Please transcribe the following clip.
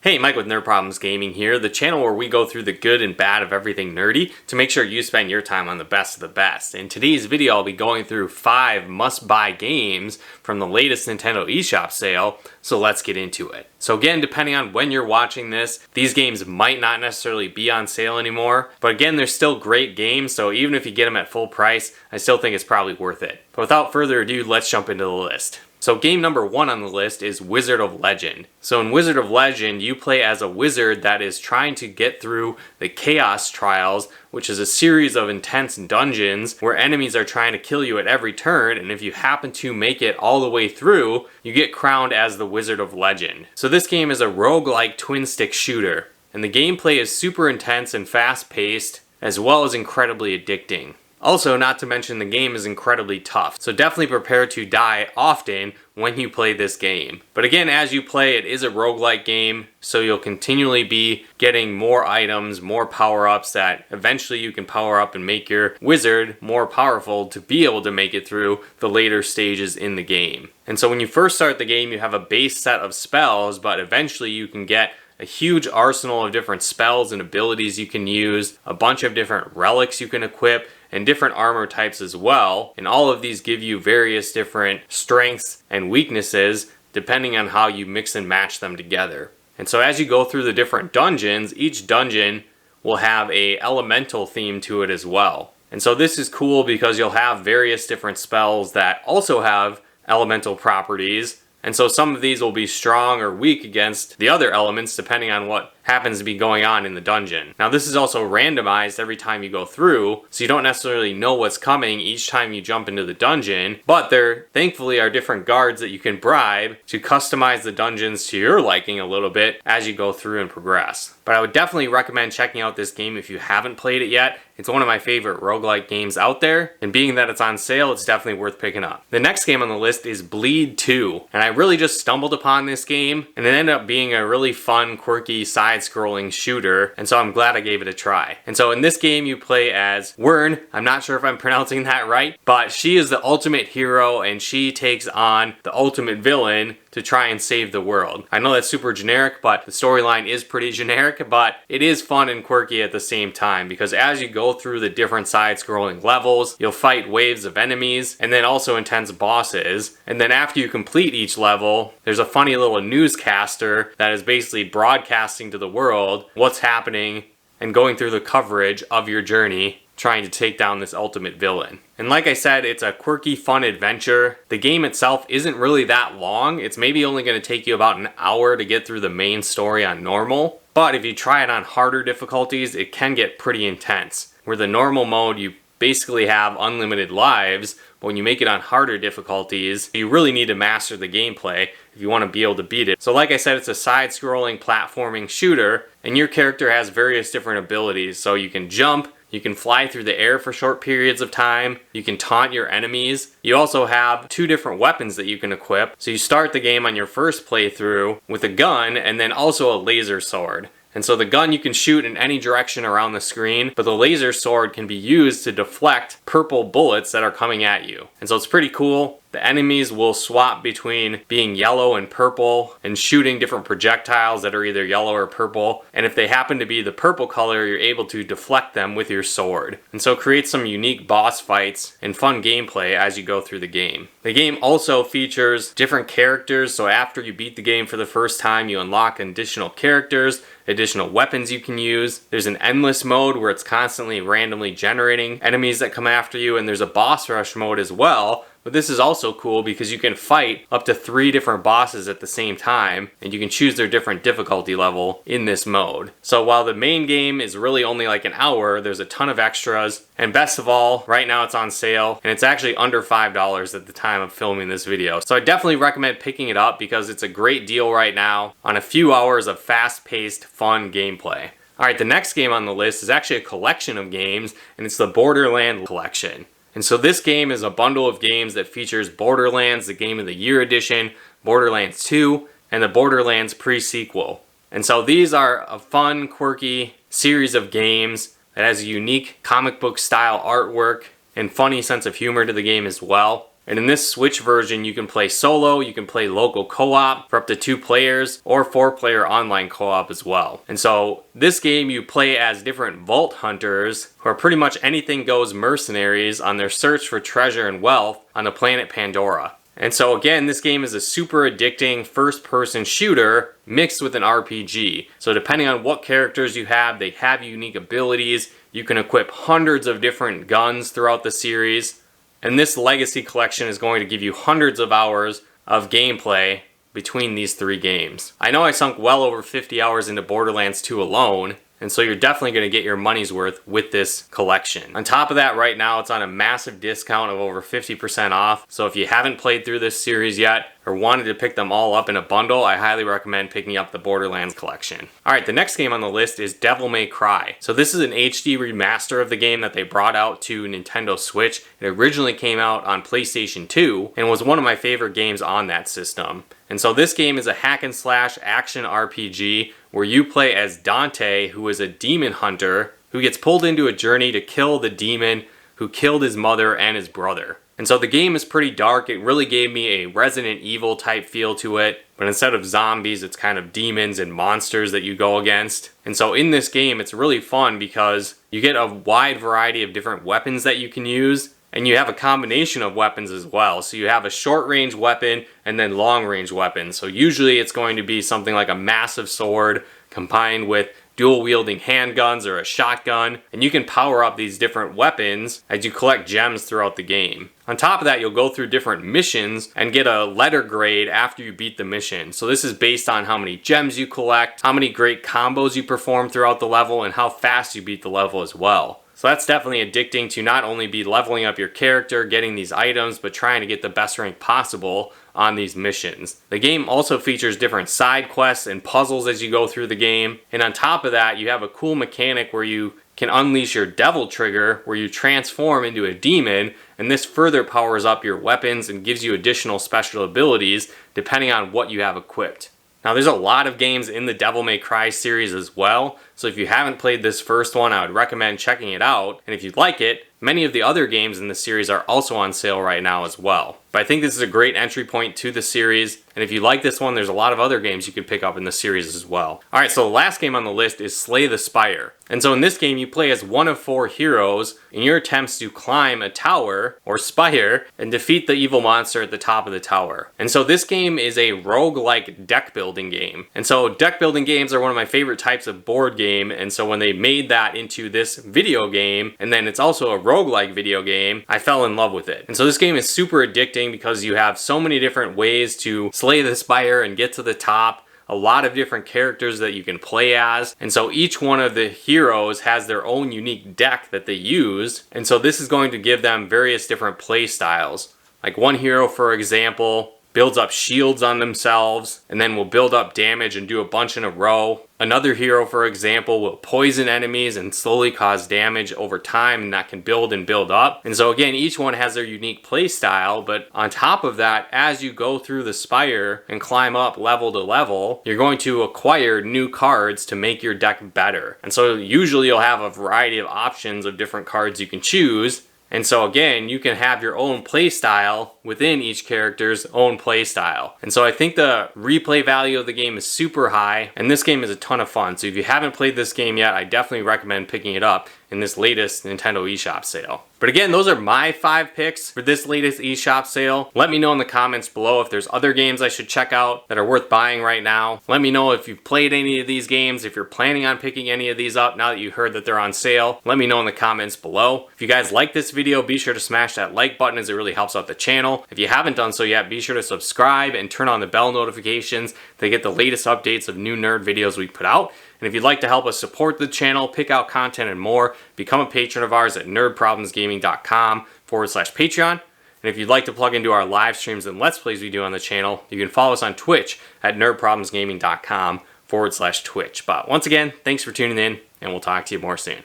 Hey, Mike with Nerd Problems Gaming here, the channel where we go through the good and bad of everything nerdy to make sure you spend your time on the best of the best. In today's video, I'll be going through 5 must-buy games from the latest Nintendo eShop sale, so let's get into it. So again, depending on when you're watching this, these games might not necessarily be on sale anymore, but again, they're still great games, so even if you get them at full price, I still think it's probably worth it. But without further ado, let's jump into the list. So game number 1 on the list is Wizard of Legend. So in Wizard of Legend, you play as a wizard that is trying to get through the Chaos Trials, which is a series of intense dungeons where enemies are trying to kill you at every turn, and if you happen to make it all the way through, you get crowned as the Wizard of Legend. So this game is a roguelike twin-stick shooter, and the gameplay is super intense and fast-paced, as well as incredibly addicting. Also, not to mention the game is incredibly tough, so definitely prepare to die often when you play this game. But again, as you play, it is a roguelike game, so you'll continually be getting more items, more power-ups that eventually you can power up and make your wizard more powerful to be able to make it through the later stages in the game. And so when you first start the game, you have a base set of spells, but eventually you can get a huge arsenal of different spells and abilities you can use, a bunch of different relics you can equip, and different armor types as well, and all of these give you various different strengths and weaknesses depending on how you mix and match them together. And so as you go through the different dungeons, each dungeon will have a elemental theme to it as well. And so this is cool because you'll have various different spells that also have elemental properties, and so some of these will be strong or weak against the other elements depending on what happens to be going on in the dungeon. Now this is also randomized every time you go through, so you don't necessarily know what's coming each time you jump into the dungeon, but there thankfully are different guards that you can bribe to customize the dungeons to your liking a little bit as you go through and progress. But I would definitely recommend checking out this game if you haven't played it yet. It's one of my favorite roguelike games out there, and being that it's on sale, it's definitely worth picking up. The next game on the list is Bleed 2, and I really just stumbled upon this game, and it ended up being a really fun, quirky, side-scrolling shooter, and so I'm glad I gave it a try. And so in this game, you play as Wern. I'm not sure if I'm pronouncing that right, but she is the ultimate hero, and she takes on the ultimate villain to try and save the world. I know that's super generic, but the storyline is pretty generic, but it is fun and quirky at the same time, because as you go through the different side-scrolling levels, you'll fight waves of enemies, and then also intense bosses, and then after you complete each level, there's a funny little newscaster that is basically broadcasting to the world what's happening and going through the coverage of your journey trying to take down this ultimate villain. And like I said, it's a quirky, fun adventure. The game itself isn't really that long. It's maybe only going to take you about an hour to get through the main story on normal. But if you try it on harder difficulties, it can get pretty intense. Where the normal mode, you basically have unlimited lives, but when you make it on harder difficulties, you really need to master the gameplay if you want to be able to beat it. So like I said, it's a side-scrolling platforming shooter, and your character has various different abilities. So you can jump, you can fly through the air for short periods of time, you can taunt your enemies. You also have 2 different weapons that you can equip. So you start the game on your first playthrough with a gun and then also a laser sword. And so the gun you can shoot in any direction around the screen, but the laser sword can be used to deflect purple bullets that are coming at you. And so it's pretty cool. The enemies will swap between being yellow and purple and shooting different projectiles that are either yellow or purple. And if they happen to be the purple color, you're able to deflect them with your sword. And so it creates some unique boss fights and fun gameplay as you go through the game. The game also features different characters, so after you beat the game for the first time, you unlock additional characters, additional weapons you can use. There's an endless mode where it's constantly randomly generating enemies that come after you, and there's a boss rush mode as well. But this is also cool because you can fight up to 3 different bosses at the same time, and you can choose their different difficulty level in this mode. So while the main game is really only like an hour, there's a ton of extras, and best of all, right now it's on sale, and it's actually under $5 at the time of filming this video. So I definitely recommend picking it up because it's a great deal right now on a few hours of fast-paced, fun gameplay. Alright, the next game on the list is actually a collection of games, and it's the Borderlands Collection. And so this game is a bundle of games that features Borderlands, the Game of the Year edition, Borderlands 2, and the Borderlands pre-sequel. And so these are a fun, quirky series of games that has a unique comic book style artwork and funny sense of humor to the game as well. And in this Switch version, you can play solo, you can play local co-op for up to 2 players, or 4-player online co-op as well. And so this game you play as different vault hunters who are pretty much anything goes mercenaries on their search for treasure and wealth on the planet Pandora. And so again, this game is a super addicting first-person shooter mixed with an RPG. So depending on what characters you have, they have unique abilities. You can equip hundreds of different guns throughout the series. And this Legacy Collection is going to give you hundreds of hours of gameplay between these 3 games. I know I sunk well over 50 hours into Borderlands 2 alone, and so you're definitely going to get your money's worth with this collection. On top of that, right now it's on a massive discount of over 50% off. So if you haven't played through this series yet or wanted to pick them all up in a bundle, I highly recommend picking up the Borderlands Collection. Alright, the next game on the list is Devil May Cry. So this is an HD remaster of the game that they brought out to Nintendo Switch. It originally came out on PlayStation 2 and was one of my favorite games on that system. And so this game is a hack and slash action RPG where you play as Dante, who is a demon hunter who gets pulled into a journey to kill the demon who killed his mother and his brother. And so the game is pretty dark. It really gave me a Resident Evil type feel to it, but instead of zombies, it's kind of demons and monsters that you go against. And so in this game, it's really fun because you get a wide variety of different weapons that you can use. And you have a combination of weapons as well. So you have a short range weapon and then long range weapons. So usually it's going to be something like a massive sword combined with dual wielding handguns or a shotgun. And you can power up these different weapons as you collect gems throughout the game. On top of that, you'll go through different missions and get a letter grade after you beat the mission. So this is based on how many gems you collect, how many great combos you perform throughout the level, and how fast you beat the level as well. So that's definitely addicting to not only be leveling up your character, getting these items, but trying to get the best rank possible on these missions. The game also features different side quests and puzzles as you go through the game. And on top of that, you have a cool mechanic where you can unleash your devil trigger, where you transform into a demon, and this further powers up your weapons and gives you additional special abilities depending on what you have equipped. Now there's a lot of games in the Devil May Cry series as well, so if you haven't played this first one, I would recommend checking it out. And if you'd like it, many of the other games in the series are also on sale right now as well. But I think this is a great entry point to the series, and if you like this one, there's a lot of other games you can pick up in the series as well. Alright, so the last game on the list is Slay the Spire. And so in this game, you play as one of 4 heroes in your attempts to climb a tower, or spire, and defeat the evil monster at the top of the tower. And so this game is a roguelike deck building game. And so deck building games are one of my favorite types of board game, and so when they made that into this video game, and then it's also a roguelike video game, I fell in love with it. And so this game is super addicting because you have so many different ways to slay the spire and get to the top. A lot of different characters that you can play as, and so each one of the heroes has their own unique deck that they use, and so this is going to give them various different play styles. Like one hero, for example, builds up shields on themselves and then will build up damage and do a bunch in a row. Another hero, for example, will poison enemies and slowly cause damage over time, and that can build and build up. And so again, each one has their unique play style, but on top of that, as you go through the spire and climb up level to level, you're going to acquire new cards to make your deck better. And so usually you'll have a variety of options of different cards you can choose. And so again, you can have your own play style within each character's own play style. And so I think the replay value of the game is super high, and this game is a ton of fun. So if you haven't played this game yet, I definitely recommend picking it up in this latest Nintendo eShop sale. But again, those are my 5 picks for this latest eShop sale. Let me know in the comments below if there's other games I should check out that are worth buying right now. Let me know if you've played any of these games, if you're planning on picking any of these up now that you heard that they're on sale. Let me know in the comments below. If you guys like this video, be sure to smash that like button as it really helps out the channel. If you haven't done so yet, be sure to subscribe and turn on the bell notifications to get the latest updates of new nerd videos we put out. And if you'd like to help us support the channel, pick out content and more, become a patron of ours at nerdproblemsgaming.com/Patreon. And if you'd like to plug into our live streams and Let's Plays we do on the channel, you can follow us on Twitch at nerdproblemsgaming.com/Twitch. But once again, thanks for tuning in, and we'll talk to you more soon.